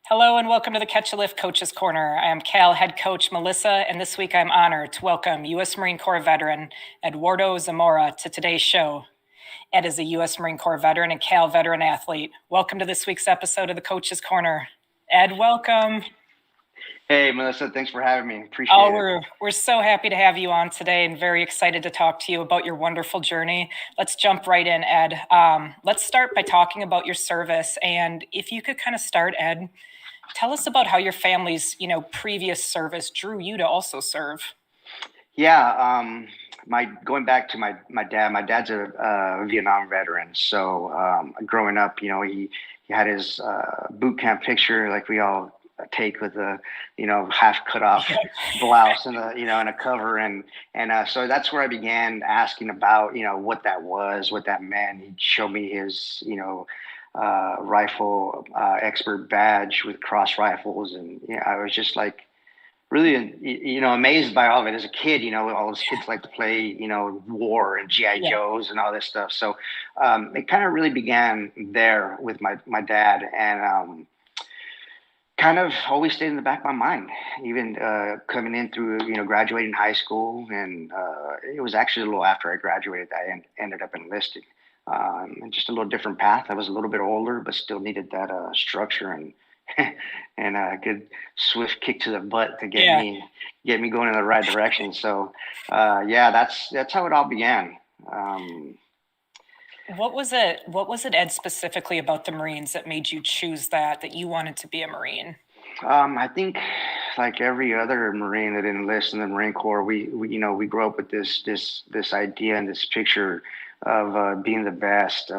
Hello and welcome to the Catchalist Coach's Corner. I am Cal head coach Melissa, and this week I'm honored to welcome U.S. Marine Corps veteran Eduardo Zamora to today's show. Ed is a U.S. Marine Corps veteran and Cal veteran athlete. Welcome to this week's episode of the Coach's Corner. Ed, welcome. Hey, Melissa, thanks for having me. Appreciate it. We're so happy to have you on today and very excited to talk to you about your wonderful journey. Let's jump right in, Ed. Let's start by talking about your service. And if you could kind of start, Ed, tell us about how your family's, previous service drew you to also serve. Yeah, going back to my dad. My dad's a Vietnam veteran, so growing up, he had his boot camp picture like we all take with a half cut off blouse and and a cover, and so that's where I began asking about what that was, what that meant. He'd show me his rifle expert badge with cross rifles, and I was just like really amazed by all of it as a kid. All those kids like to play war and GI Joes and all this stuff. So it kind of really began there with my dad, and kind of always stayed in the back of my mind, even coming in through graduating high school. And it was actually a little after I graduated that I ended up enlisting. And just a little different path. I was a little bit older, but still needed that structure and and a good swift kick to the butt to get me going in the right direction. So that's how it all began. What was it, Ed, specifically about the Marines that made you choose that you wanted to be a Marine? I think like every other Marine that enlists in the Marine Corps, we grow up with this idea and this picture of being the best.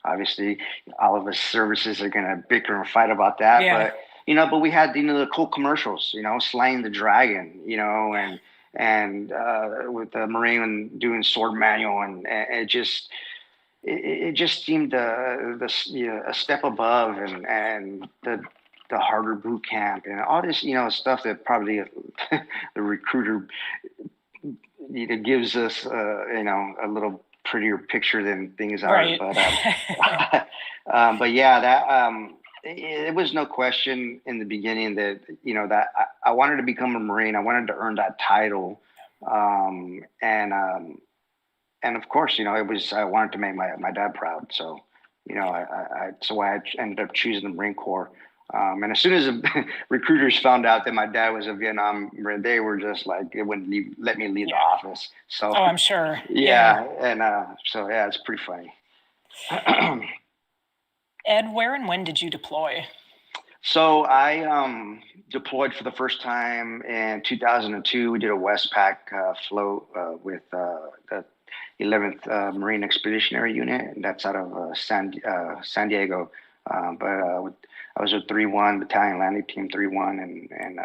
Obviously, all of us services are going to bicker and fight about that. Yeah. But we had the cool commercials, slaying the dragon, and with the Marine doing sword manual, and it just seemed a step above, and the harder boot camp and all this stuff that probably the recruiter gives us a little prettier picture than things are. Right. But yeah, that it was no question in the beginning that that I wanted to become a Marine. I wanted to earn that title, and of course it was I wanted to make my dad proud. So so I ended up choosing the Marine Corps. And as soon as the recruiters found out that my dad was a Vietnam Marine, they were just like, they wouldn't let me leave the office. So, I'm sure. Yeah. And so, yeah, it's pretty funny. Ed, where and when did you deploy? So I deployed for the first time in 2002. We did a Westpac float with the 11th Marine Expeditionary Unit, and that's out of San Diego. But I was with 3-1 Battalion Landing Team 3-1, and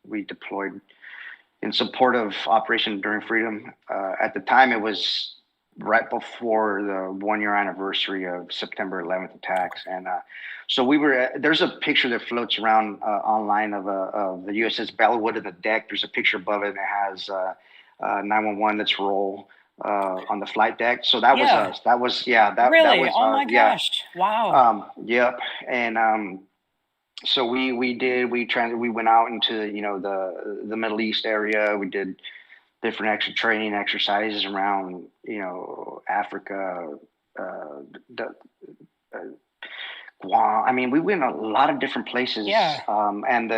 we deployed in support of Operation Enduring Freedom. At the time, it was right before the 1-year anniversary of September 11th attacks, and so we were. There's a picture that floats around online of the USS Bellwood in the deck. There's a picture above it, and it has 911 that's roll on the flight deck. So that was us. That was really? That was my gosh! Wow. Yep. And so we went out into the Middle East area. We did different extra training exercises around Africa, Guam. I mean, we went a lot of different places. Yeah. And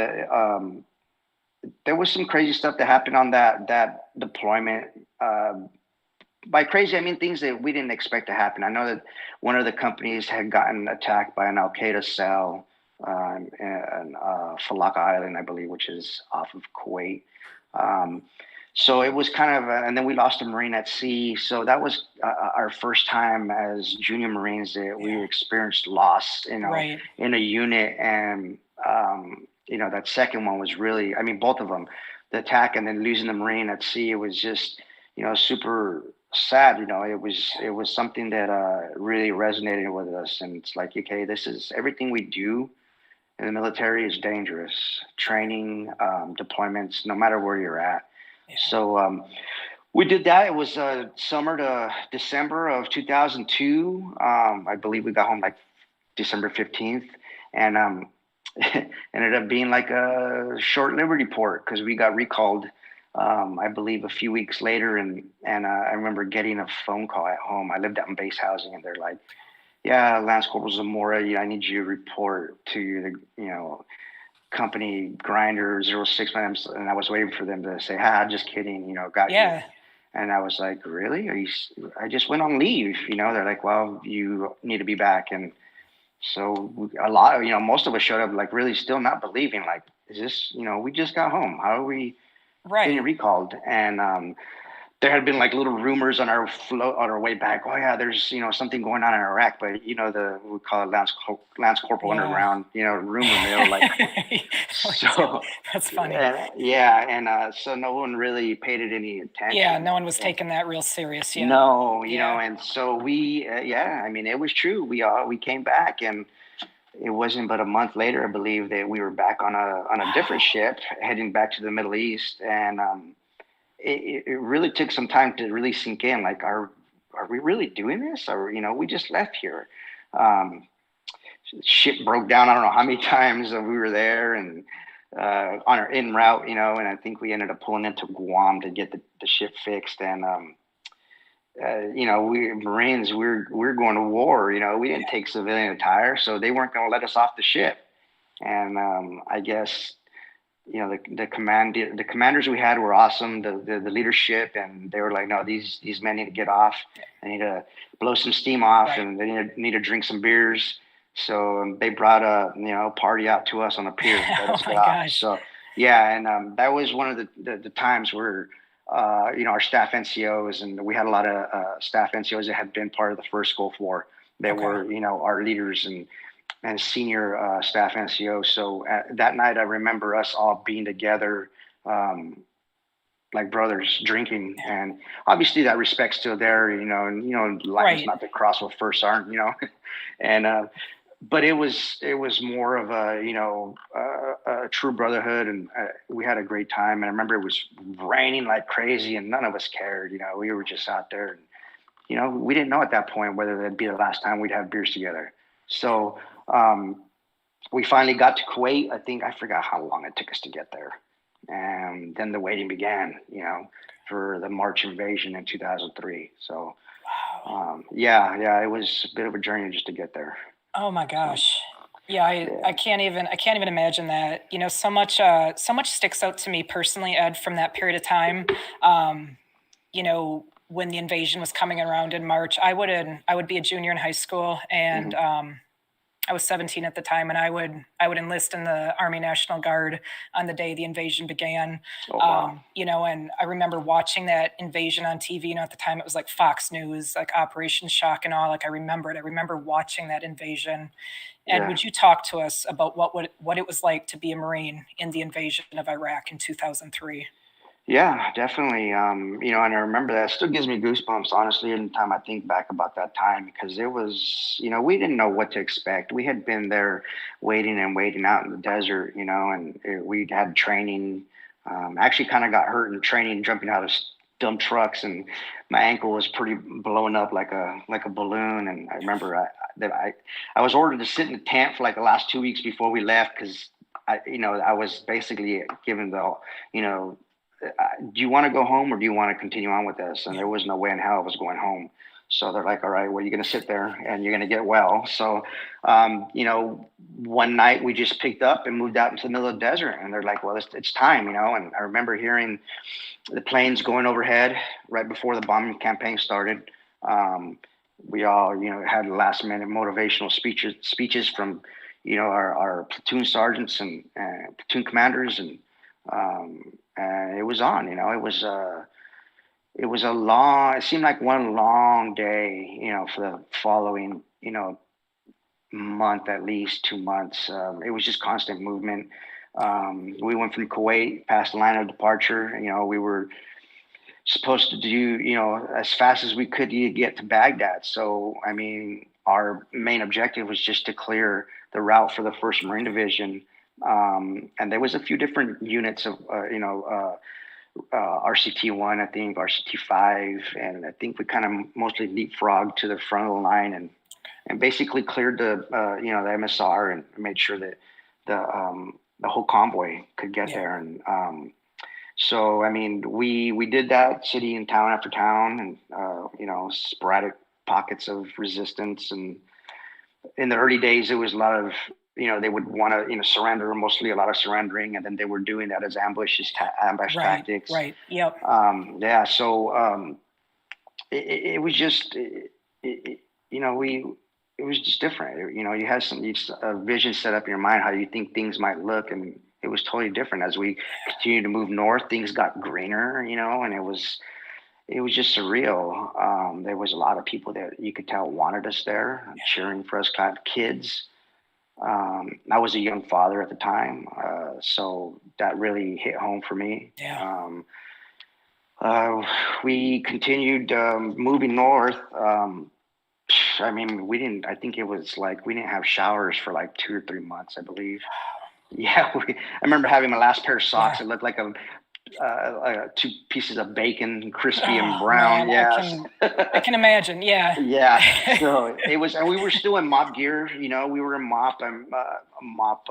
there was some crazy stuff that happened on that deployment. By crazy, I mean things that we didn't expect to happen. I know that one of the companies had gotten attacked by an Al Qaeda cell in Falaka Island, I believe, which is off of Kuwait. So it was kind of, and then we lost a Marine at sea. So that was our first time as junior Marines that we experienced loss, in a unit. And, that second one was really, I mean, both of them, the attack and then losing the Marine at sea, it was just, super sad. It was something that really resonated with us. And it's like, okay, this is everything we do in the military is dangerous. Training, deployments, no matter where you're at. Yeah. So we did that. It was summer to December of 2002. I believe we got home like December 15th. And ended up being like a short Liberty port because we got recalled. I believe a few weeks later, and I remember getting a phone call at home. I lived out in base housing, and they're like, "Yeah, Lance Corporal Zamora, I need you to report to the company grinder 06." And I was waiting for them to say, "Ha, just kidding, got you." Yeah. And I was like, "Really? I just went on leave." They're like, "Well, you need to be back." And so a lot, most of us showed up like really still not believing, like, is this, we just got home. How are we getting Right. recalled? And there had been like little rumors on our float on our way back. Oh yeah, there's something going on in Iraq, but the we call it Lance Corporal Yeah. Underground, rumor mill, like so. That's funny. Yeah, and so no one really paid it any Yeah, attention. no one was taking that real serious yet. No, Yeah. and so we, yeah, I mean, it was true. We came back, and it wasn't but a month later, I believe, that we were back on a different ship heading back to the Middle East, and it really took some time to really sink in. Like, are we really doing this? Or we just left here. Um, Ship broke down. I don't know how many times we were there, and on our en route, and I think we ended up pulling into Guam to get the ship fixed, and we Marines, we're going to war. We didn't take civilian attire, so they weren't going to let us off the ship. And I guess the commanders we had were awesome. The leadership, and they were like, no, these men need to get off. They need to blow some steam off, Right. and they need to drink some beers. So they brought a party out to us on the pier and let Oh us get my off. gosh. So yeah, and that was one of the times where our staff NCOs, and we had a lot of staff NCOs that had been part of the first Gulf War. That Okay. were our leaders and senior staff NCOs. So that night, I remember us all being together. Like brothers drinking, and obviously that respect's still there, and lines Right. not to cross with first aren't, and but it was more of a true brotherhood, and we had a great time. And I remember it was raining like crazy, and none of us cared. We were just out there, and we didn't know at that point whether that'd be the last time we'd have beers together. So um, we finally got to Kuwait. I forgot how long it took us to get there, and then the waiting began. For the March invasion in 2003. So Wow. yeah, it was a bit of a journey just to get there. Oh my So gosh. Yeah, I yeah. can't even imagine that. So much sticks out to me personally, Ed, from that period of time. Um, when the invasion was coming around in March, I would be a junior in high school, and Hmm. I was 17 at the time, and I would enlist in the Army National Guard on the day the invasion began. Oh wow. And I remember watching that invasion on TV. At the time it was like Fox News, like Operation Shock and Awe. Like I remember it. I remember watching that invasion. Ed, Yeah. would you talk to us about what it was like to be a Marine in the invasion of Iraq in 2003? Yeah, definitely. And I remember that. It still gives me goosebumps, honestly, anytime I think back about that time, because it was, we didn't know what to expect. We had been there waiting and waiting out in the desert, and we'd had training. Actually kind of got hurt in training, jumping out of dump trucks, and my ankle was pretty blown up like a balloon. And I remember I was ordered to sit in the tent for like the last 2 weeks before we left, because I was basically given the, you know, do you want to go home or do you want to continue on with this? And Yeah. there was no way in hell I was going home. So they're like, all right, well, you're going to sit there and you're going to get well. So, one night we just picked up and moved out into the middle of the desert, and they're like, well, it's time. And I remember hearing the planes going overhead right before the bombing campaign started. Um, we all, had last minute motivational speeches from, our platoon sergeants and platoon commanders, and it was on. It was a long. It seemed like one long day. For the following, month, at least 2 months. It was just constant movement. We went from Kuwait past the line of departure. We were supposed to do, as fast as we could to get to Baghdad. So, I mean, our main objective was just to clear the route for the First Marine Division. And there was a few different units of, RCT 1, I think, RCT 5, and I think we kind of mostly leapfrogged to the front of the line and basically cleared the MSR and made sure that the whole convoy could get Yeah. there. And so I mean, we did that city and town after town, and sporadic pockets of resistance. And in the early days, it was a lot of, they would want to, surrender, mostly a lot of surrendering, and then they were doing that as ambush Right. tactics. Right. Yep. Yeah, so it was just, we it was just different. You had a vision set up in your mind how you think things might look, and it was totally different. As we continued to move north, things got greener, and it was just surreal. There was a lot of people that you could tell wanted us there, cheering for us, kind of kids. I was a young father at the time, so that really hit home for me. Yeah. Uh, we continued moving north. I mean, we didn't. I think it was like we didn't have showers for like 2 or 3 months, I believe. Yeah, I remember having my last pair of socks. Yeah. It looked like two pieces of bacon, crispy and Oh brown. man, Yes. I can imagine. Yeah. Yeah. So it was, and we were still in mop gear. We were in mop and mop.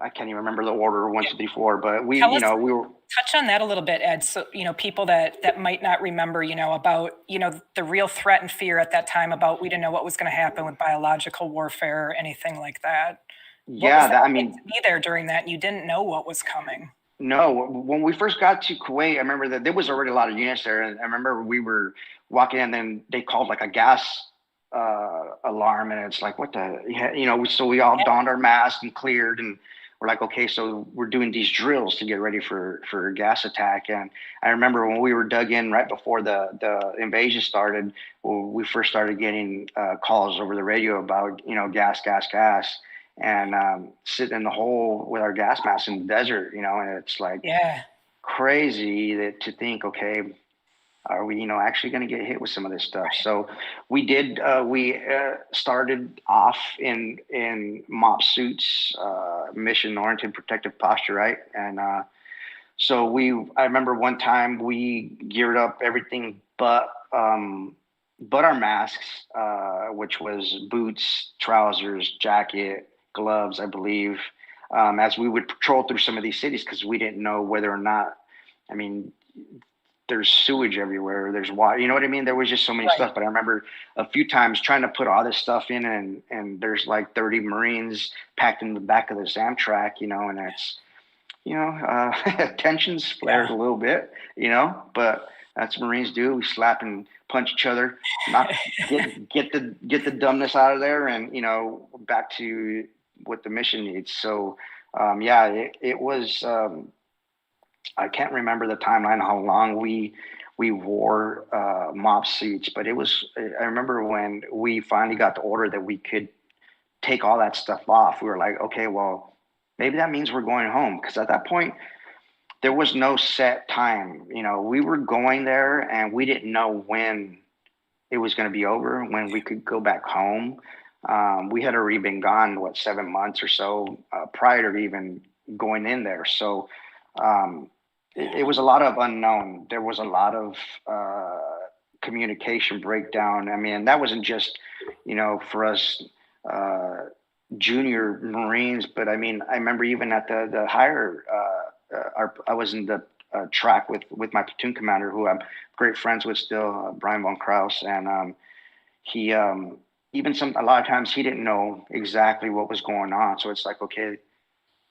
I can't even remember the order, one, two, three, four. But Tell us, we were. touch on that a little bit, Ed. So, people that might not remember, about, the real threat and fear at that time about we didn't know what was going to happen with biological warfare or anything like that. What was Yeah. that I like mean, to be there during that and you didn't know what was coming? no. When we first got to Kuwait, I remember that there was already a lot of units there, and I remember we were walking, and then they called like a gas alarm, and it's like, what the, yeah, so we all donned our masks and cleared, and we're like, okay, so we're doing these drills to get ready for a gas attack. And I remember when we were dug in right before the invasion started, well, we first started getting calls over the radio about, gas, gas, gas, and sitting in the hole with our gas masks in the desert, and it's like Yeah. crazy to think, okay, are we, actually going to get hit with some of this stuff? So we did. We started off in mop suits, mission-oriented protective posture, right? And so I remember one time we geared up everything but our masks, which was boots, trousers, jacket, gloves, I believe. As we would patrol through some of these cities, because we didn't know whether or not. I mean, there's sewage everywhere. There's water. You know what I mean? There was just so many Right. stuff. But I remember a few times trying to put all this stuff in, and there's like 30 Marines packed in the back of this Amtrak, and it's, tensions flared Yeah. a little bit, but that's what Marines do. We slap and punch each other, not get the dumbness out of there, and back to what the mission needs. So, yeah, it was. I can't remember the timeline how long we wore mop suits, but it was. I remember when we finally got the order that we could take all that stuff off. We were like, okay, well, maybe that means we're going home, because at that point there was no set time. We were going there, and we didn't know when it was going to be over, when we could go back home. We had already been gone, 7 months or so prior to even going in there. So it was a lot of unknown. There was a lot of communication breakdown. I mean, that wasn't just, for us uh, junior Marines, but I mean, I remember even at the higher, I was in the track with my platoon commander, who I'm great friends with still, Brian von Kraus, and he even a lot of times he didn't know exactly what was going on. So it's like, okay,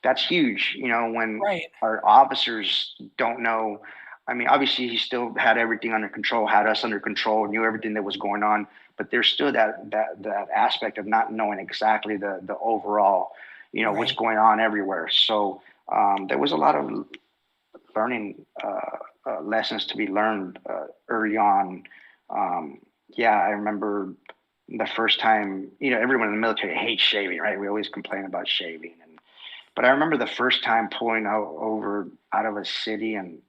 that's huge, when Right. our officers don't know. I mean, obviously he still had everything under control, had us under control, knew everything that was going on, but there's still that aspect of not knowing exactly the overall, what's Right. going on everywhere. So there was a lot of learning lessons to be learned early on. Yeah, I remember the first time, everyone in the military hates shaving, right? We always complain about shaving, but I remember the first time pulling out of a city, and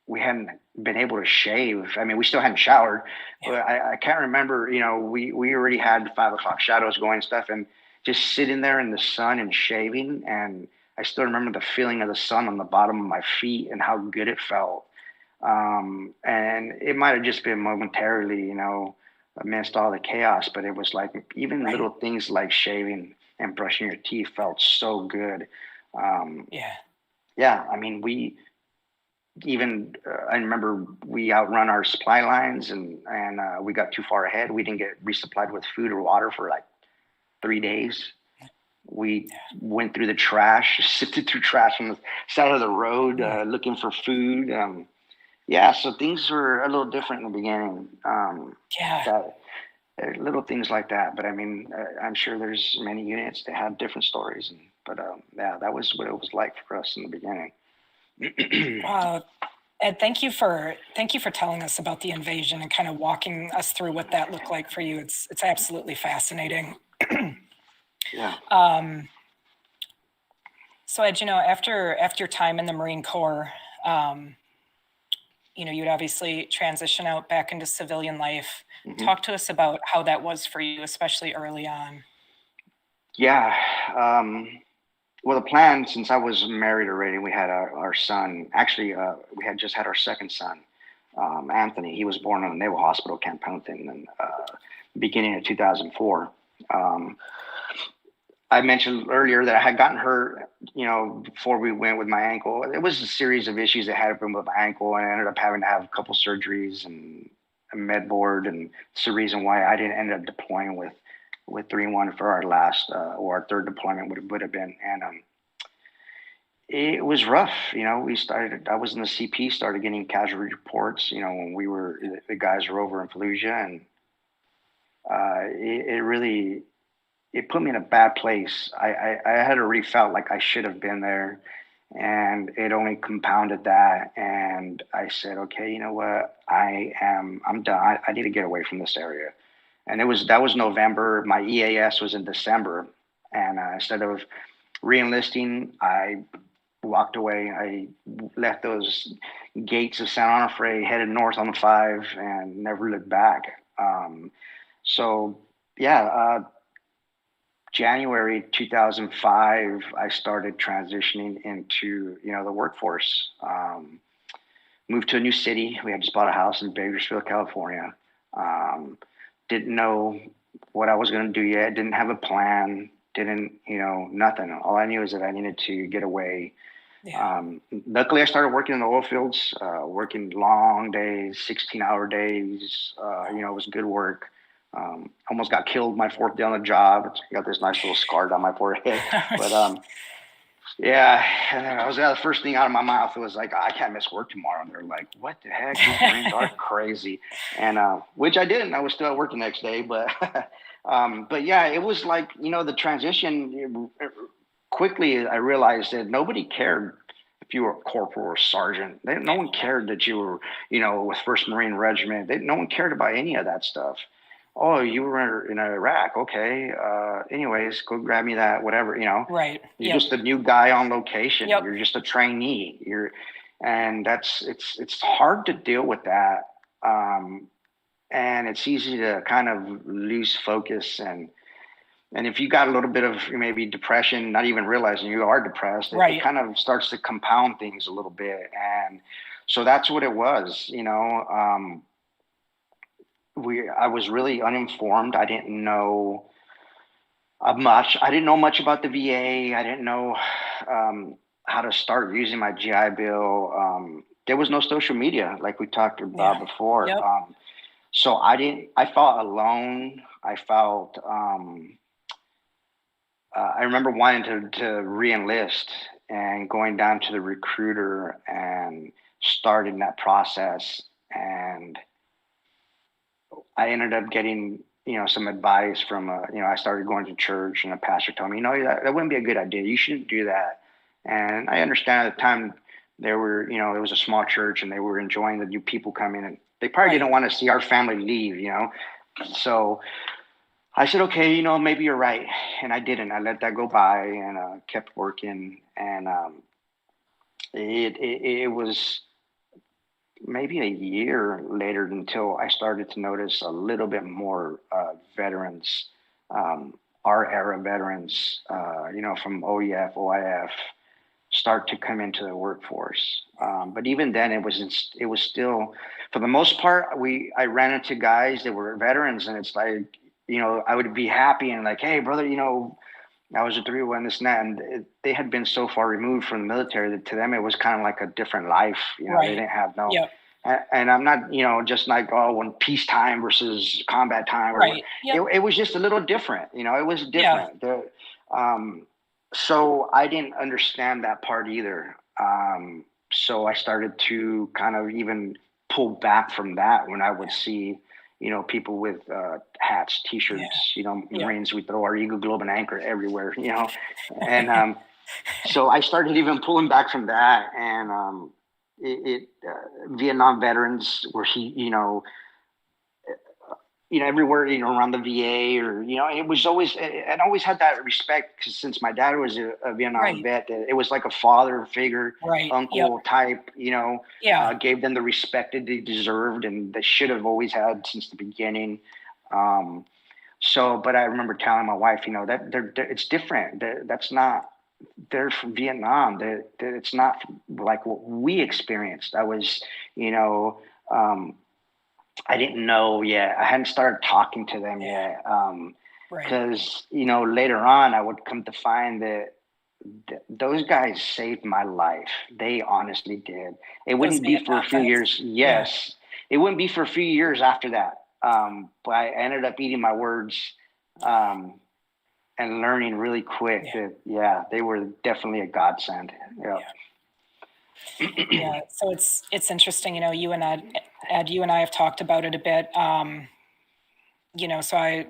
we hadn't been able to shave. I mean, we still hadn't showered, Yeah. but I can't remember. We already had 5 o'clock shadows going and stuff, and just sitting there in the sun and shaving. And I still remember the feeling of the sun on the bottom of my feet and how good it felt. And it might have just been momentarily, amidst all the chaos, but it was like even Right. little things like shaving and brushing your teeth felt so good. Yeah. Yeah, I mean, I remember we outrun our supply lines, and we got too far ahead. We didn't get resupplied with food or water for like 3 days. We went through the trash, sifted through trash on the side of the road, looking for food. Yeah, so things were a little different in the beginning. Yeah. That Little things like that. But I mean, I'm sure there's many units that have different stories. But yeah, that was what it was like for us in the beginning. Wow. Ed, thank you for telling us about the invasion and kind of walking us through what that looked like for you. It's absolutely fascinating. Yeah. So Ed, after your time in the Marine Corps, you'd obviously transition out back into civilian life. Hmm. Talk to us about how that was for you, especially early on. Yeah. Well, the plan, since I was married already, we had our son. Actually, we had just had our second son, Anthony. He was born in the Naval Hospital, Camp Pendleton, in beginning of 2004. Um, I mentioned earlier that I had gotten hurt, before we went with my ankle. It was a series of issues that happened with my ankle, and I ended up having to have a couple surgeries and a med board, and it's the reason why I didn't end up deploying with 3-1 for our last or our third deployment would have been. And it was rough. I was in the CP, started getting casualty reports, when the guys were over in Fallujah, and it really, it put me in a bad place. I had already felt like I should have been there, and it only compounded that. And I said, okay, you know what? I'm done. I need to get away from this area. And that was November. My EAS was in December, and instead of reenlisting, I walked away. I left those gates of San Onofre, headed north on the 5, and never looked back. So yeah, January 2005, I started transitioning into the workforce. Moved to a new city. We had just bought a house in Bakersfield, California. Um, didn't know what I was going to do yet. Didn't have a plan. Didn't, nothing. All I knew is that I needed to get away. Yeah. Luckily, I started working in the oil fields, working long days, 16-hour days. It was good work. Almost got killed my fourth day on the job. I got this nice little scar down my forehead. But yeah, I was the first thing out of my mouth was like, I can't miss work tomorrow. And they're like, what the heck? These Marines are crazy. And which I didn't. I was still at work the next day. But but yeah, it was like, the transition. Quickly, I realized that nobody cared if you were a corporal or sergeant. No one cared that you were, with First Marine Regiment. No one cared about any of that stuff. Oh, you were in Iraq. Okay. Anyways, go grab me that, whatever, Right. You're Yep. just a new guy on location. Yep. You're just a trainee. And it's hard to deal with that. And it's easy to kind of lose focus, and if you got a little bit of maybe depression, not even realizing you are depressed, it Right. kind of starts to compound things a little bit. And so that's what it was. I was really uninformed. I didn't know much. I didn't know much about the VA. I didn't know how to start using my GI Bill. There was no social media like we talked about Yeah. before. Yep. So I didn't. I felt alone. I felt. I remember wanting to re-enlist and going down to the recruiter and starting that process. And I ended up getting, some advice from, I started going to church, and a pastor told me, that wouldn't be a good idea. You shouldn't do that. And I understand at the time there were, it was a small church, and they were enjoying the new people coming, and they probably didn't want to see our family leave, So I said, okay, maybe you're right. And I didn't. I let that go by, and kept working. And it was maybe a year later until I started to notice a little bit more veterans, our era veterans, from OEF, OIF, start to come into the workforce. But even then, it was still, for the most part, I ran into guys that were veterans, and it's like, I would be happy and like, hey, brother, I was a 3-1 this and that, and they had been so far removed from the military that to them it was kind of like a different life. They Right. didn't have no. Yep. And I'm not, just like, oh, when peacetime versus combat time, or Right. Yep. it was just a little different. It was Yeah. different. Um, so I didn't understand that part either. So I started to kind of even pull back from that when I would see, people with hats, Yeah. T-shirts. Yep. Marines, we throw our Eagle, Globe, and Anchor everywhere. And so I started even pulling back from that, and Vietnam veterans where everywhere, around the VA, or, it was always, and always had that respect, because since my dad was a Vietnam Right. vet, that it was like a father figure, Right. Yep. uncle type, Yeah. gave them the respect that they deserved and they should have always had since the beginning. Um, but I remember telling my wife, that it's different. That's not, they're from Vietnam. It's not like what we experienced. I was, you know, um, I didn't know yet. I hadn't started talking to them Yeah. yet. Right. Because, later on, I would come to find that those guys saved my life. They honestly did. It Those wouldn't be for a Vietnam few vets. years. Yeah. Yes, it wouldn't be for a few years after that. But I ended up eating my words, um, and learning really quick Yeah. that, yeah, they were definitely a godsend. Yeah. Yeah. Yeah. So it's interesting. You and Ed, you and I have talked about it a bit. So I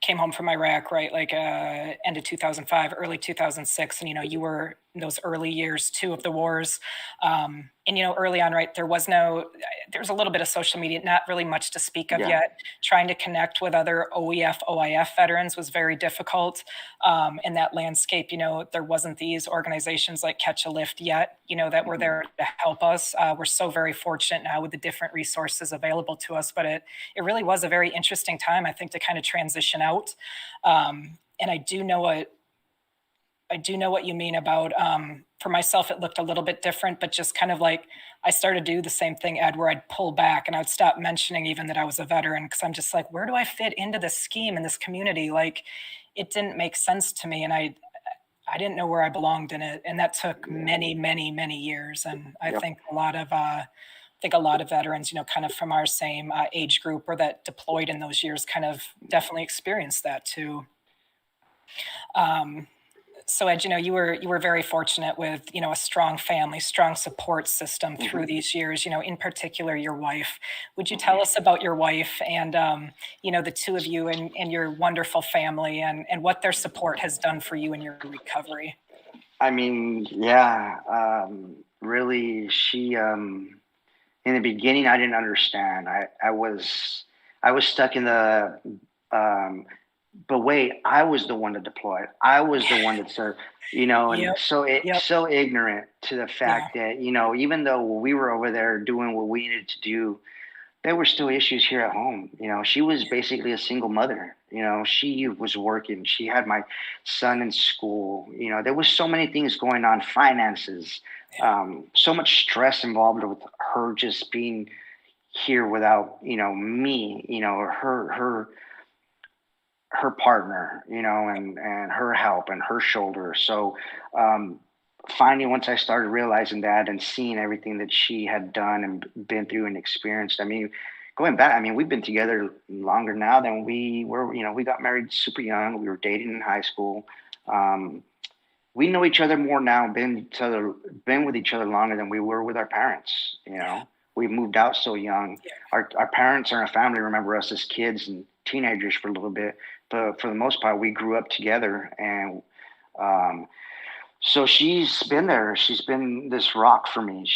came home from Iraq, right, like end of 2005, early 2006, and you were in those early years too of the wars, and early on, right, there was a little bit of social media, not really much to speak of Yeah. yet. Trying to connect with other OEF, OIF veterans was very difficult. In that landscape, there wasn't these organizations like Catch a Lift yet, that were Mhm. there to help us. We're so very fortunate now with the different resources available to us, but it really was a very interesting time, I think, to kind of transition out. And I do know what you mean about, for myself, it looked a little bit different, but just kind of like I started to do the same thing, Ed, where I'd pull back and I'd stop mentioning even that I was a veteran, because I'm just like, where do I fit into this scheme in this community? Like, it didn't make sense to me, and I didn't know where I belonged in it, and that took Yeah. many, many, many years. And I Yep. think a lot of veterans, kind of from our same age group or that deployed in those years, kind of definitely experienced that too. Um, so Ed, you were very fortunate with a strong family, strong support system Hmm. through these years. In particular, your wife. Would you tell Hmm. us about your wife and the two of you and your wonderful family, and what their support has done for you in your recovery? I mean, yeah, really, she, in the beginning, I didn't understand. I was stuck in the, um, but wait, I was the one that deployed. I was the one that served, and Yep. Yep. so ignorant to the Yeah. fact that, even though we were over there doing what we needed to do, there were still issues here at home. She was basically a single mother. She was working. She had my son in school. There was so many things going on, finances, Yeah. so much stress involved with her just being here without, me, or her partner, and her help and her shoulder. So, finally, once I started realizing that and seeing everything that she had done and been through and experienced, I mean, going back, I mean, we've been together longer now than we were. We got married super young. We were dating in high school. Um, we know each other more now, been with each other longer than we were with our parents. Yeah. We moved out so young. Yeah. Our parents and our family remember us as kids and teenagers for a little bit, but for the most part, we grew up together. And um, so she's been there. She's been this rock for me.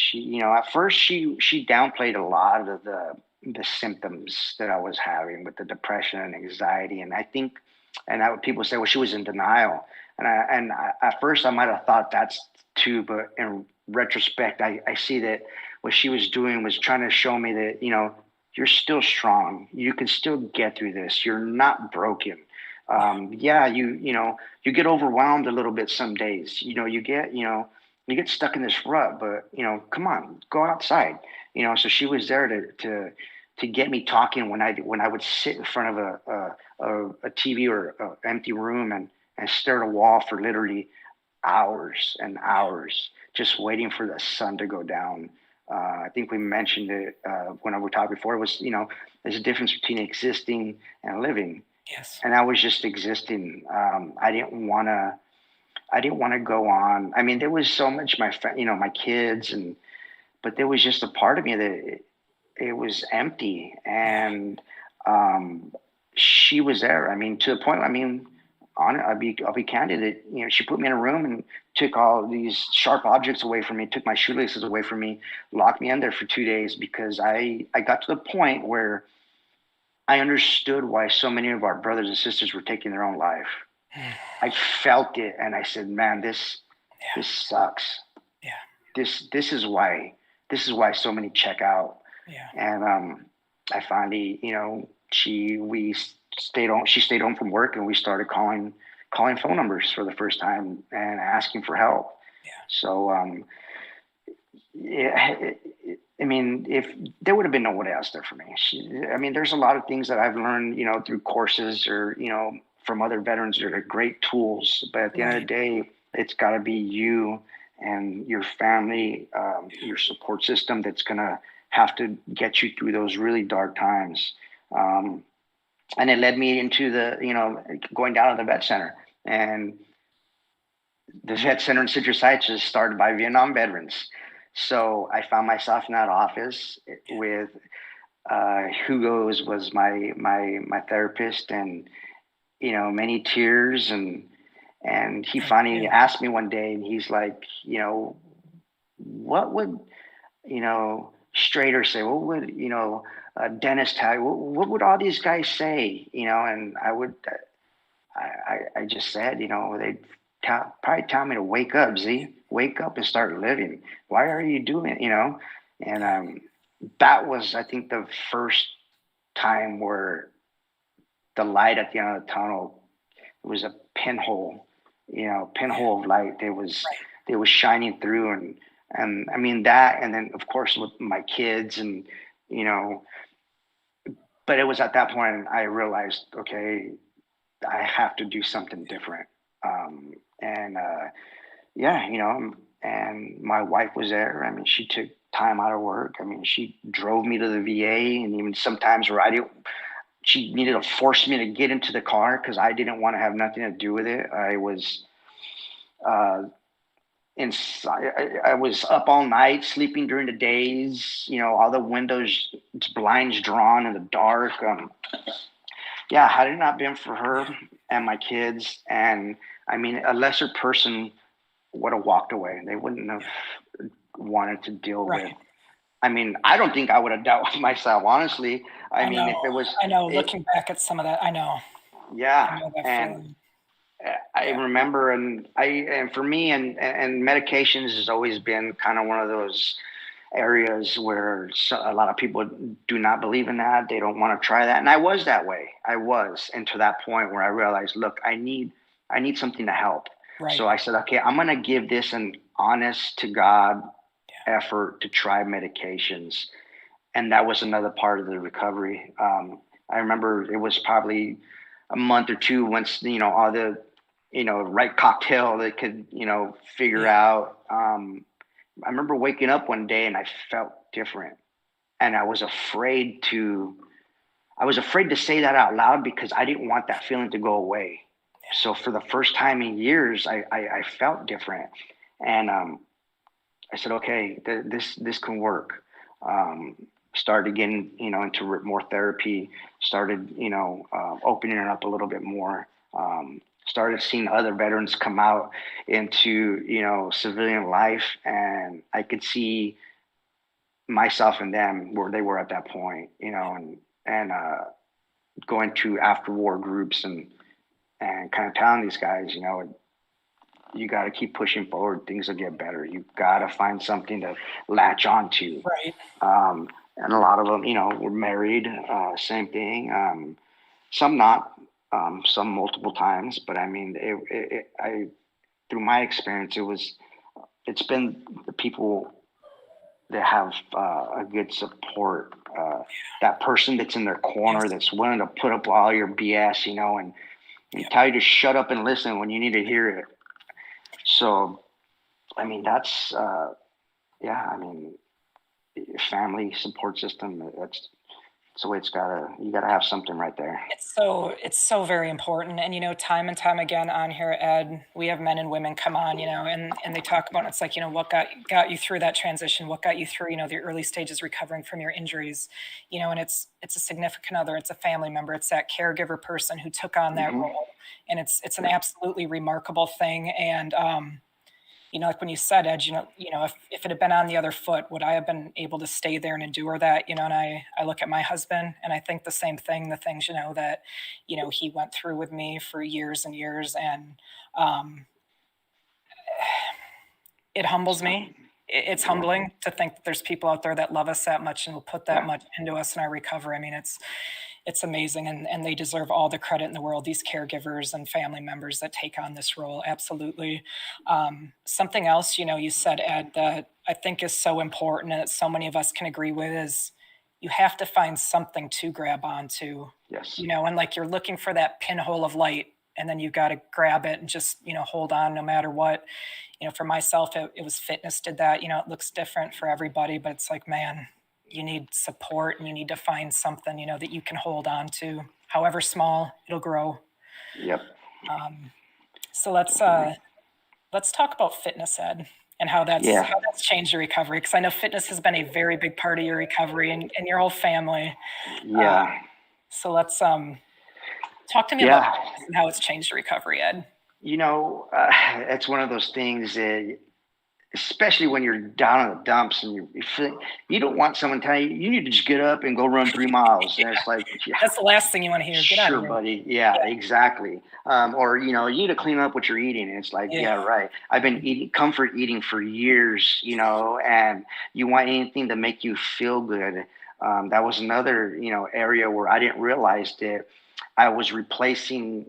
At first she downplayed a lot of the symptoms that I was having with the depression and anxiety, and I think, people say, well, she was in denial, at first I might have thought that's too, but in retrospect, I see that what she was doing was trying to show me that, you're still strong. You can still get through this. You're not broken. Yeah, you get overwhelmed a little bit some days. You get stuck in this rut, but come on, go outside. So she was there to get me talking when I would sit in front of a TV or an empty room, and stared at a wall for literally hours and hours, just waiting for the sun to go down. I think we mentioned it when we talked before. It was, there's a difference between existing and living. Yes. And I was just existing. I didn't want to. I didn't want to go on. I mean, there was so much my kids, but there was just a part of me that it was empty, and she was there. I mean, to the point. I mean, I'll be candid. She put me in a room and took all these sharp objects away from me, took my shoelaces away from me, locked me in there for 2 days because I got to the point where I understood why so many of our brothers and sisters were taking their own life. I felt it, and I said, "Man, this sucks. Yeah. This is why so many check out." Yeah. And I finally, she stayed home from work, and we started calling phone numbers for the first time and asking for help. Yeah. So I mean, if there would have been no one else there for me. I mean, there's a lot of things that I've learned, through courses or, from other veterans that are great tools. But at the end of the day, it's got to be you and your family, your support system that's going to have to get you through those really dark times. And it led me into going down to the vet center. And the vet center in Citrus Heights is started by Vietnam veterans. So I found myself in that office with Hugo was my therapist, and many tears, and he finally asked me one day, and he's like, what would Strader say? What would Dennis tell you? What would all these guys say? And I just said, they'd probably tell me to wake up, Z. Wake up and start living. Why are you doing it? And that was, I think, the first time where the light at the end of the tunnel, it was a pinhole of light. It was shining through, and I mean that, and then of course with my kids, and but it was at that point I realized, okay, I have to do something different. And and my wife was there. I mean, she took time out of work. I mean, she drove me to the VA, and even sometimes she needed to force me to get into the car because I didn't want to have nothing to do with it. I was I was up all night, sleeping during the days. All the windows, blinds drawn in the dark. Had it not been for her and my kids, and I mean, a lesser person would have walked away. They wouldn't have wanted to deal with. I mean, I don't think I would have dealt with myself, honestly. I mean, if it was, looking back at some of that, I know. Yeah, I know that and feeling. I remember, and for me, and medications has always been kind of one of those areas where a lot of people do not believe in that. They don't want to try that, and I was that way. And to that point where I realized, look, I need something to help. Right. So I said, okay, I'm going to give this an honest to God effort to try medications, and that was another part of the recovery. I remember it was probably a month or two once all the right cocktail they could figure out. I remember waking up one day and I felt different, and I was afraid to say that out loud because I didn't want that feeling to go away. So for the first time in years, I felt different, and I said, okay, this can work. Started getting into more therapy. Started opening it up a little bit more. Started seeing other veterans come out into civilian life, and I could see myself and them where they were at that point, and going to after war groups and kind of telling these guys, you got to keep pushing forward. Things will get better. You got to find something to latch onto. Right. And a lot of them, were married. Same thing. Some not. Some multiple times. But I mean, through my experience, it's been the people that have a good support. That person that's in their corner, that's willing to put up all your BS, and tell you to shut up and listen when you need to hear it. So, I mean, that's, yeah, I mean, family support system, that's the way you gotta have something right there. It's so very important. And, time and time again on here, Ed, we have men and women come on, and they talk about, it's like, what got you through that transition? What got you through, the early stages recovering from your injuries, and it's a significant other, it's a family member, it's that caregiver person who took on that Mm-hmm. role. And it's an absolutely remarkable thing. And, like when you said, Ed, if it had been on the other foot, would I have been able to stay there and endure that? And I look at my husband and I think the same thing, the things, that, he went through with me for years and years. And um, it humbles me. It's Yeah. humbling to think that there's people out there that love us that much and will put that Yeah. much into us in our recovery. I mean, it's amazing, and they deserve all the credit in the world, these caregivers and family members that take on this role. Absolutely. Something else, you said, Ed, that I think is so important and that so many of us can agree with is you have to find something to grab onto, Yes. and like you're looking for that pinhole of light, and then you got to grab it and just, hold on no matter what. For myself, it was fitness did that. It looks different for everybody, but it's like, man, you need support and you need to find something, that you can hold on to. However small, it'll grow. Yep. So let's talk about fitness, Ed, and how Yeah. that's changed your recovery. Because I know fitness has been a very big part of your recovery and your whole family. Yeah. So let's talk to me about Yeah. fitness and how it's changed your recovery, Ed. It's one of those things that, especially when you're down in the dumps and you feel, you don't want someone telling you, you need to just get up and go run 3 miles. And it's like, yeah, That's the last thing you want to hear. Get out of sure, here. buddy. Yeah, exactly. Or, you need to clean up what you're eating. And it's like, yeah, right. I've been eating comfort eating for years, and you want anything to make you feel good. That was another, area where I didn't realize that I was replacing,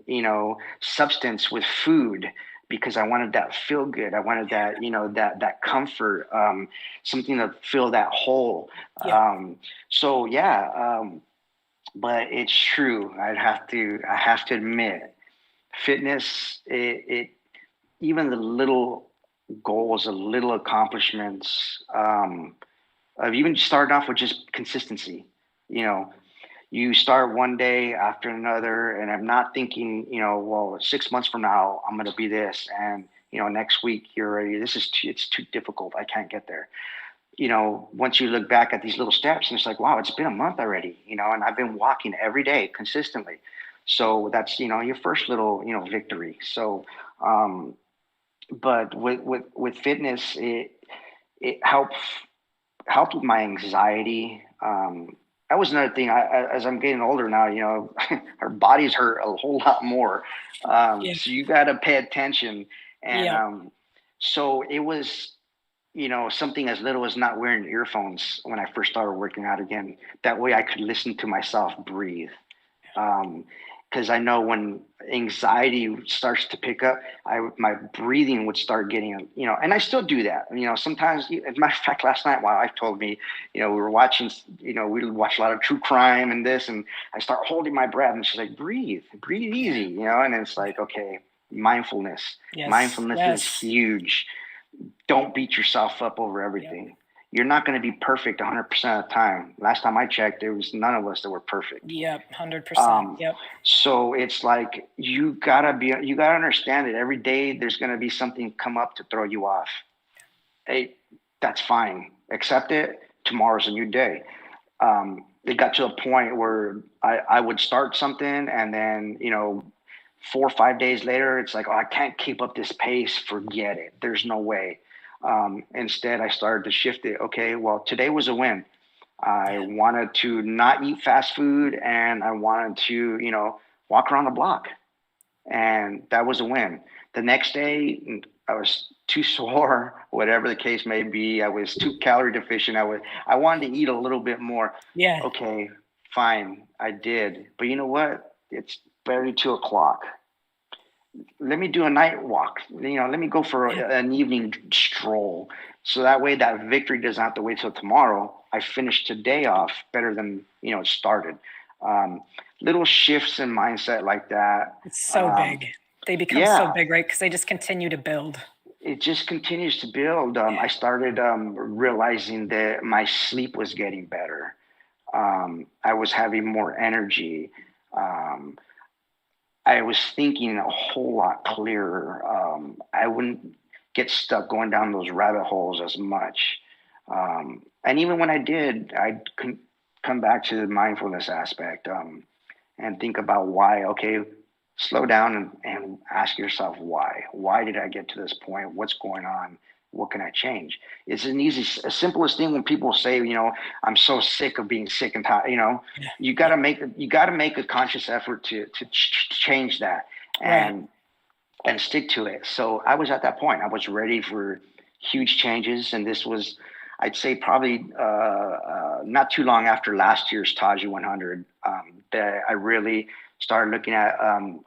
substance with food because I wanted that feel good. I wanted that, that comfort, something to fill that hole. Yeah. So yeah, but it's true. I have to admit, fitness, even the little goals, the little accomplishments, of even starting off with just consistency. You know, you start one day after another, and I'm not thinking, well, 6 months from now I'm going to be this, and next week you're already. It's too difficult. I can't get there. Once you look back at these little steps, and it's like, wow, it's been a month already. And I've been walking every day consistently. So that's your first little victory. So, but with fitness, it helped with my anxiety. That was another thing. As I'm getting older now, our bodies hurt a whole lot more. Yeah. So you got to pay attention. And Yeah. so it was, something as little as not wearing earphones when I first started working out again. That way I could listen to myself breathe. Because I know when anxiety starts to pick up, my breathing would start getting, and I still do that. Sometimes, as a matter of fact, last night, my wife told me, we were watching, we watch a lot of true crime and this, and I start holding my breath, and she's like, breathe easy, and it's like, okay, mindfulness. Yes. Mindfulness is Yes. huge. Don't beat yourself up over everything. You're not going to be perfect 100% of the time. Last time I checked, there was none of us that were perfect. Yep. 100%. Yep. So it's like you gotta understand that every day there's gonna be something come up to throw you off. Hey, that's fine. Accept it. Tomorrow's a new day. It got to a point where I would start something, and then 4 or 5 days later, it's like, oh, I can't keep up this pace. Forget it. There's no way. Instead, I started to shift it. Okay, well, today was a win. I wanted to not eat fast food, and I wanted to, walk around the block. And that was a win. The next day, I was too sore, whatever the case may be. I was too calorie deficient. I wanted to eat a little bit more. Yeah. Okay, fine, I did. But you know what? It's barely 2 o'clock. Let me do a night walk. Let me go for an evening stroll. So that way that victory doesn't have to wait till tomorrow. I finished today off better than, it started. Little shifts in mindset like that. It's so big. They become so Yeah, big, right? Because they just continue to build. it just continues to build. I started realizing that my sleep was getting better. I was having more energy. Um, I was thinking a whole lot clearer. I wouldn't get stuck going down those rabbit holes as much. And even when I did, I'd come back to the mindfulness aspect and think about why. Okay, slow down and ask yourself why. Why did I get to this point? What's going on? What can I change? It's an easy, as simplest thing when people say, I'm so sick of being sick and tired. Yeah. You got to make a conscious effort to change that Right. and stick to it. So I was at that point. I was ready for huge changes, and this was, I'd say, probably not too long after last year's Taji 100 that I really started looking at.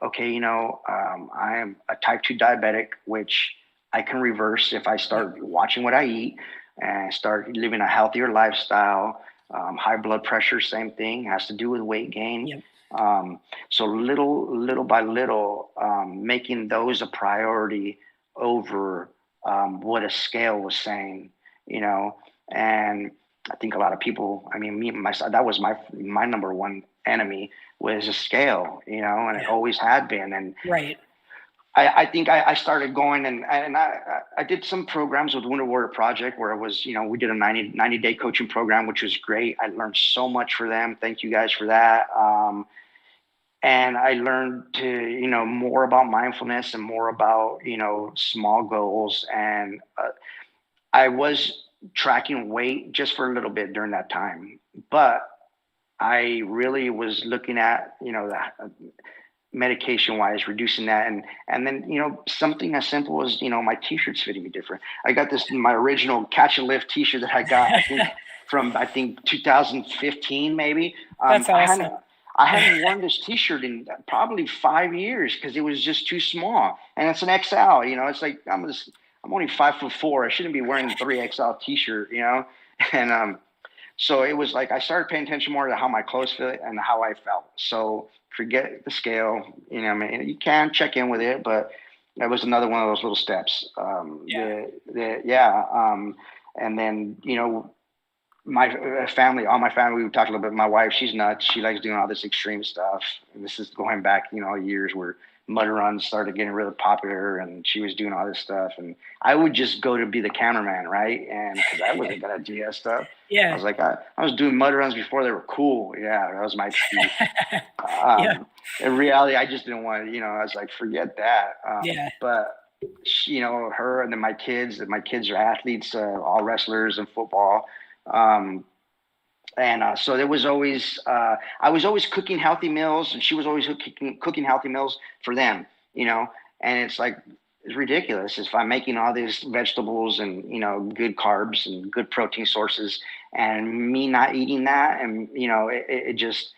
Okay, I am a type 2 diabetic, which I can reverse if I start watching what I eat and start living a healthier lifestyle. High blood pressure, same thing, has to do with weight gain. Yep. So little by little, making those a priority over what a scale was saying, and I think a lot of people, I mean, me myself, that was my number one enemy was a scale, and it always had been. And Right. I think I started going and I did some programs with Winter Warrior Project where it was, we did a 90-day coaching program, which was great. I learned so much for them. Thank you guys for that. And I learned to, more about mindfulness and more about, small goals. And I was tracking weight just for a little bit during that time, but I really was looking at, the medication wise, reducing that. And then, something as simple as, my t-shirts fitting me different. I got my original Catch and Lift t-shirt that I got, I think 2015, maybe. That's awesome. I hadn't worn this t-shirt in probably 5 years because it was just too small. And it's an XL, it's like, I'm only 5'4". I shouldn't be wearing the 3XL t-shirt, and, so it was like I started paying attention more to how my clothes fit and how I felt. So forget the scale. I mean, you can check in with it, but that was another one of those little steps. And then, my family, all my family, we talked a little bit. My wife, she's nuts. She likes doing all this extreme stuff. And this is going back, years where mud runs started getting really popular, and she was doing all this stuff. And I would just go to be the cameraman, right? And because I wasn't gonna do that stuff, Yeah. I was like, I was doing mud runs before they were cool. Yeah, that was my excuse. Yeah. In reality, I just didn't want to. I was like, forget that. Yeah. But she, her, and then my kids. My kids are athletes, all wrestlers and football. So there was always, I was always cooking healthy meals, and she was always cooking healthy meals for them, and it's like, it's ridiculous if I'm making all these vegetables and, good carbs and good protein sources and me not eating that. And, it just,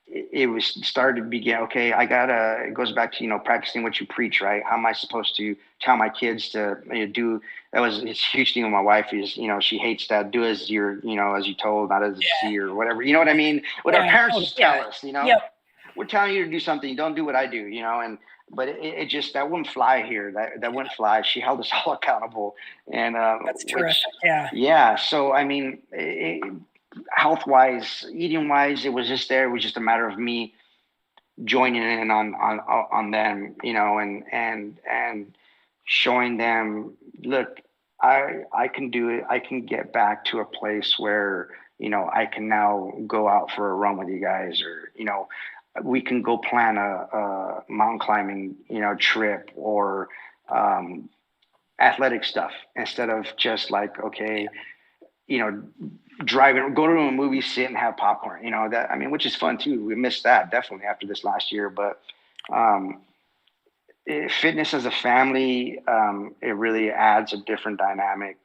it was started to begin. Okay, it goes back to, practicing what you preach, right? How am I supposed to tell my kids to do? That was it's a huge thing with my wife is, she hates that. Do as you're, as you told, not as you see, or whatever. You know what I mean? What our parents tell us, Yep. we're telling you to do something. Don't do what I do, but it just, that wouldn't fly here. That wouldn't fly. She held us all accountable. And That's terrific. Yeah. yeah. So, I mean, health wise, eating wise, it was just there. It was just a matter of me joining in on them, and showing them, look, I can do it. I can get back to a place where, I can now go out for a run with you guys, or, we can go plan a mountain climbing, trip, or athletic stuff, instead of just like, okay, driving, go to a movie, sit and have popcorn, that, I mean, which is fun too. We missed that definitely after this last year, but fitness as a family, it really adds a different dynamic.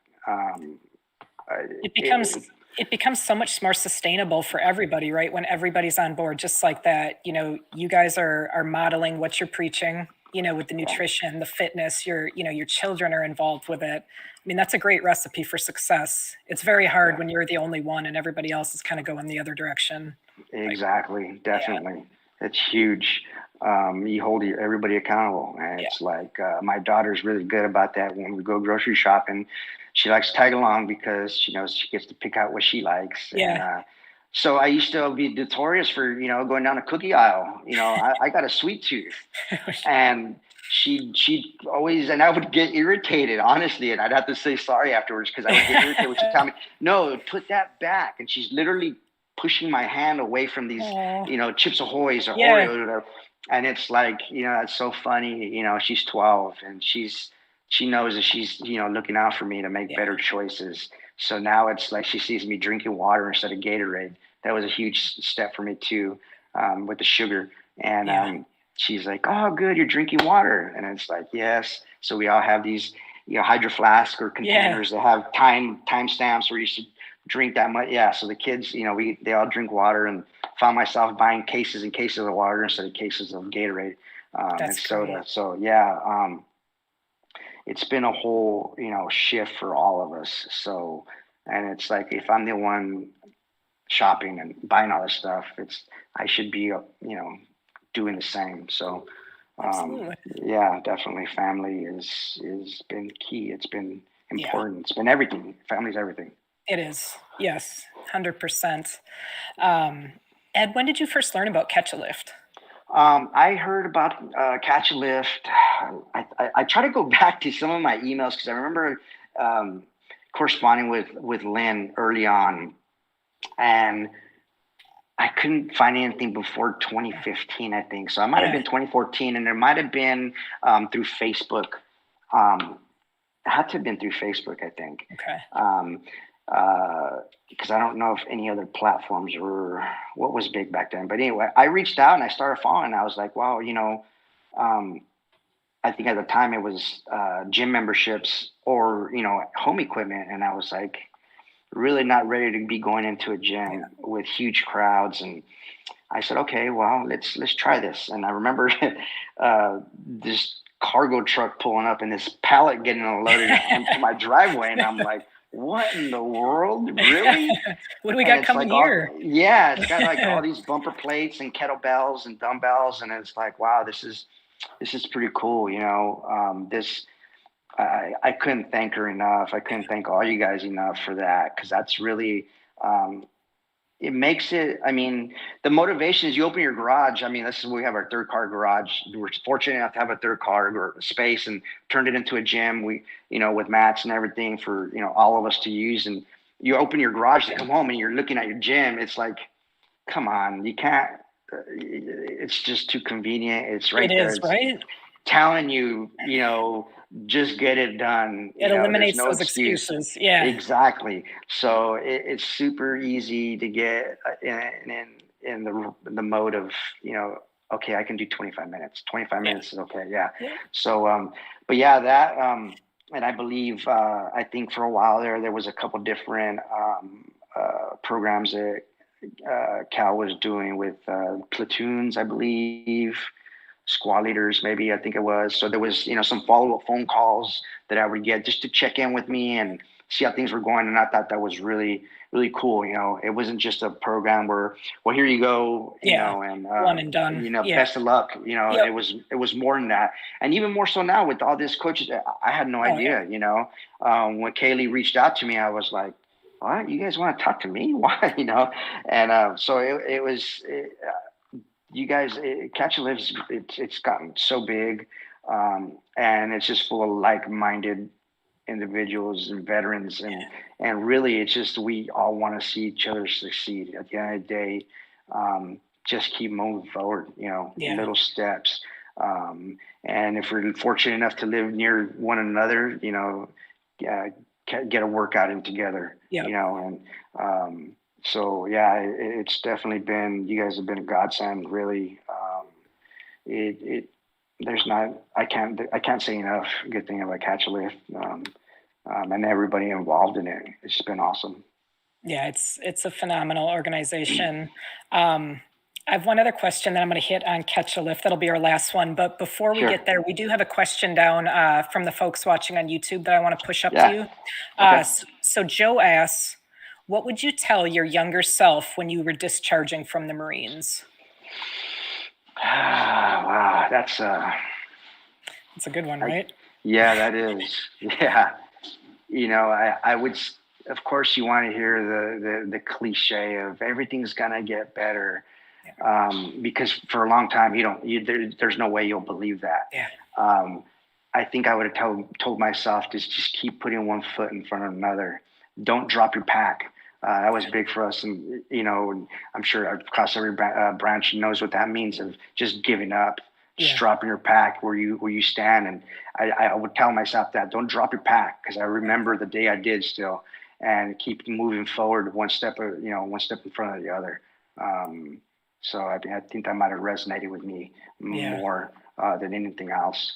It becomes so much more sustainable for everybody, right? When everybody's on board, just like that, you guys are modeling what you're preaching. with the nutrition, the fitness, your children are involved with it. I mean, that's a great recipe for success. It's very hard when you're the only one and everybody else is kind of going the other direction. Exactly, Yeah. definitely. It's huge. You hold everybody accountable, and Yeah. it's like my daughter's really good about that. When we go grocery shopping, she likes to tag along because she knows she gets to pick out what she likes. And Yeah. so I used to be notorious for going down a cookie aisle. I got a sweet tooth, and she always, and I would get irritated, honestly, and I'd have to say sorry afterwards because I would get irritated when she'd tell me, no, put that back. And she's literally pushing my hand away from these Oh, Chips Ahoy's or yeah. Oreos or whatever. And it's like, it's so funny. She's 12, and she knows that she's looking out for me to make Yeah. better choices. So now it's like she sees me drinking water instead of Gatorade. That was a huge step for me too, with the sugar. And Yeah. she's like, "Oh, good, you're drinking water." And it's like, "Yes." So we all have these, hydro flask or Yeah. containers that have time stamps where you should drink that much. Yeah. So the kids, they all drink water, and found myself buying cases and cases of water instead of cases of Gatorade and That's great. soda. So yeah, it's been a whole shift for all of us. So, and it's like if I'm the one shopping and buying all this stuff, I should be doing the same. So Absolutely. yeah, definitely family is been key. It's been Yeah. important. It's been everything. Family's everything. It is. Yes. 100%. Ed, when did you first learn about Catch a Lift? I heard about Catch a Lift. I try to go back to some of my emails because I remember um, corresponding with Lynn early on, and I couldn't find anything before 2015, I think. So it might have Yeah. been 2014, and there might have been through Facebook. It had to have been through Facebook, I think. Okay. Because I don't know if any other platforms were what was big back then. But anyway, I reached out and I started following. I was like, wow, um, I think at the time it was gym memberships or home equipment, and I was like, really not ready to be going into a Yeah. gym with huge crowds. And I said, okay, well, let's try this. And I remember this cargo truck pulling up and this pallet getting unloaded onto my driveway, and I'm like, what in the world, really? What do we And got it's coming like all, here? yeah, it's got like all these bumper plates and kettlebells and dumbbells, and it's like, wow, this is pretty cool. This I couldn't thank her enough. I couldn't thank all you guys enough for that, because that's really um, it makes it. I mean, the motivation is you open your garage. I mean, this is we have our third car garage. We're fortunate enough to have a third car or space and turned it into a gym. We, with mats and everything for all of us to use. And you open your garage to come home and you're looking at your gym. It's like, come on, you can't. It's just too convenient. It's It right there. is, It's right? telling you, just get it done. It There's eliminates no those excuse. excuses. Yeah. Exactly. So it's super easy to get in the mode of, okay, I can do 25 minutes. 25 Yeah. minutes is okay. Yeah. Yeah. So, but yeah, that, and I believe, I think for a while there was a couple different programs that Cal was doing with platoons, I believe, squad leaders, maybe I think it was. So there was, some follow up phone calls that I would get just to check in with me and see how things were going. And I thought that was really, really cool. It wasn't just a program where, well, here you go, Yeah. and One and done. Yeah. best of luck. Yep. It was more than that, and even more so now with all this coaches. I had no Oh, yeah. idea. When Kaylee reached out to me, I was like, what, you guys want to talk to me? Why? And so it was you guys, Catch a Lift, it's gotten so big, and it's just full of like-minded individuals and veterans, and really, it's just we all want to see each other succeed. At the end of the day, just keep moving forward. Yeah. Little steps, and if we're fortunate enough to live near one another, uh, get a workout in together. Yep. And so yeah, it's definitely been, you guys have been a godsend, really. It there's not, I can't say enough good thing about Catch a Lift, and everybody involved in it. It's been awesome. Yeah, it's a phenomenal organization. Um, I have one other question that I'm going to hit on Catch a Lift. That'll be our last one. But before we Sure. get there, we do have a question down from the folks watching on YouTube that I want to push up to Yeah. you. Okay. So Joe asks, what would you tell your younger self when you were discharging from the Marines? Wow, that's It's a good one, right? yeah, that is. Yeah. I would, of course, you want to hear the cliche of everything's gonna get better, because for a long time there's no way you'll believe that. Yeah. I think I would have told myself to just keep putting one foot in front of another. Don't drop your pack. That was big for us, and I'm sure across every branch knows what that means of just giving up, just dropping your pack where you stand. And I would tell myself that don't drop your pack, because I remember the day I did still, and keep moving forward one step in front of the other. So I think that might have resonated with me more than anything else.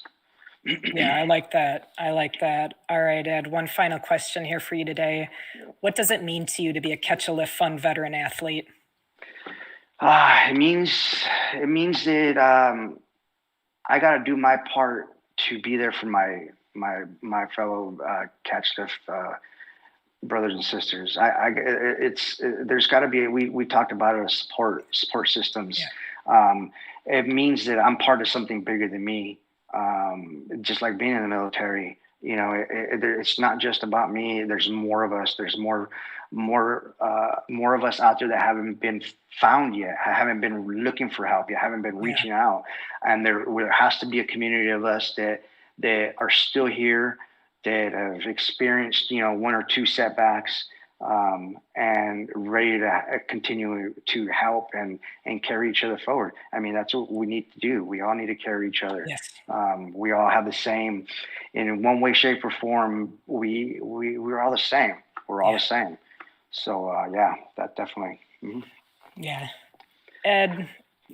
Yeah, I like that. All right, Ed, one final question here for you today. What does it mean to you to be a Catch a Lift Fun veteran athlete? It means that I got to do my part to be there for my fellow catch lift brothers and sisters. There's got to be we talked about it, support systems. It means that I'm part of something bigger than me. Just like being in the military, it's not just about me. There's more of us. There's more of us out there that haven't been found yet, haven't been looking for help yet, haven't been reaching out. And there has to be a community of us that are still here, that have experienced, one or two setbacks, and ready to continue to help and carry each other forward. I mean, that's what we need to do. We all need to carry each other. Yes. We all have the same, in one way, shape, or form. We're all the same. We're all the same. So that definitely. Mm-hmm. Yeah. Ed,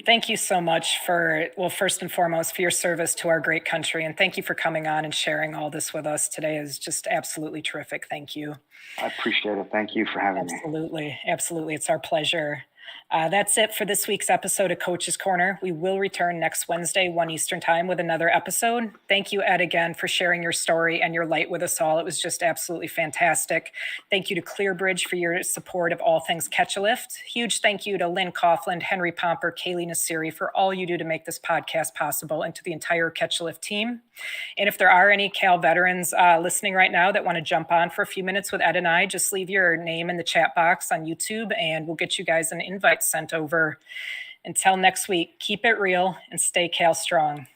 thank you so much first and foremost, for your service to our great country. And thank you for coming on and sharing all this with us today. Is just absolutely terrific. Thank you. I appreciate it. Thank you for having me. Absolutely. It's our pleasure. That's it for this week's episode of Coach's Corner. We will return next Wednesday, 1 Eastern time, with another episode. Thank you, Ed, again, for sharing your story and your light with us all. It was just absolutely fantastic. Thank you to ClearBridge for your support of all things Catch a Lift. Huge thank you to Lynn Coughlin, Henry Pomper, Kaylee Nasiri for all you do to make this podcast possible, and to the entire Catch a Lift team. And if there are any Cal veterans listening right now that want to jump on for a few minutes with Ed and I, just leave your name in the chat box on YouTube and we'll get you guys an invite sent over. Until next week, keep it real and stay Cal strong.